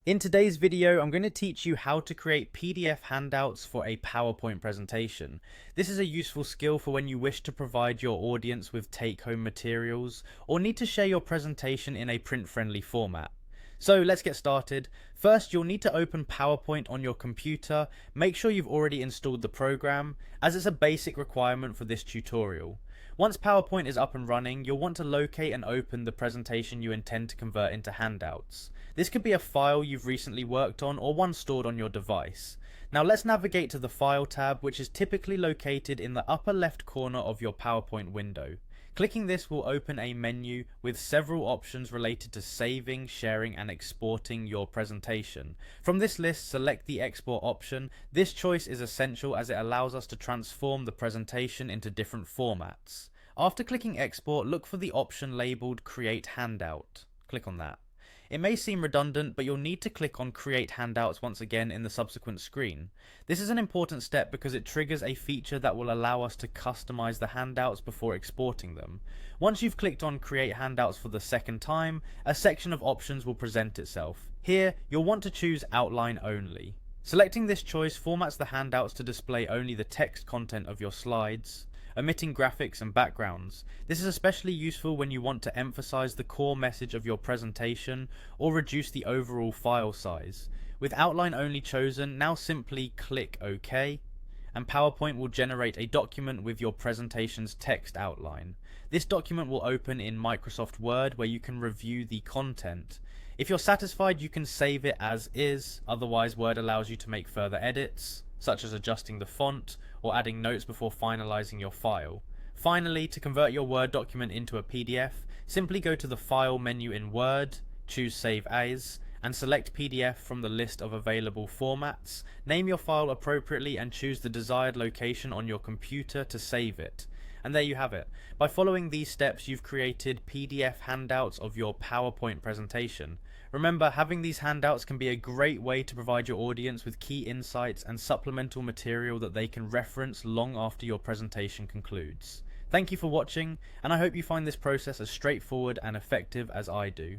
In today's video, I'm going to teach you how to create PDF handouts for a PowerPoint presentation. This is a useful skill for when you wish to provide your audience with take-home materials or need to share your presentation in a print-friendly format. So let's get started. First, you'll need to open PowerPoint on your computer. Make sure you've already installed the program, as it's a basic requirement for this tutorial. Once PowerPoint is up and running, you'll want to locate and open the presentation you intend to convert into handouts. This could be a file you've recently worked on or one stored on your device. Now let's navigate to the File tab, which is typically located in the upper left corner of your PowerPoint window. Clicking this will open a menu with several options related to saving, sharing and exporting your presentation. From this list, select the export option. This choice is essential as it allows us to transform the presentation into different formats. After clicking export, look for the option labeled Create Handout. Click on that. It may seem redundant, but you'll need to click on Create Handouts once again in the subsequent screen. This is an important step because it triggers a feature that will allow us to customize the handouts before exporting them. Once you've clicked on Create Handouts for the second time, a section of options will present itself. Here, you'll want to choose Outline Only. Selecting this choice formats the handouts to display only the text content of your slides, omitting graphics and backgrounds. This is especially useful when you want to emphasize the core message of your presentation or reduce the overall file size. With outline only chosen, now simply click OK, and PowerPoint will generate a document with your presentation's text outline. This document will open in Microsoft Word, where you can review the content. If you're satisfied, you can save it as is, otherwise Word allows you to make further edits, such as adjusting the font or adding notes before finalizing your file. Finally, to convert your Word document into a PDF, simply go to the File menu in Word, choose Save As, and select PDF from the list of available formats. Name your file appropriately and choose the desired location on your computer to save it. And there you have it. By following these steps, you've created PDF handouts of your PowerPoint presentation. Remember, having these handouts can be a great way to provide your audience with key insights and supplemental material that they can reference long after your presentation concludes. Thank you for watching, and I hope you find this process as straightforward and effective as I do.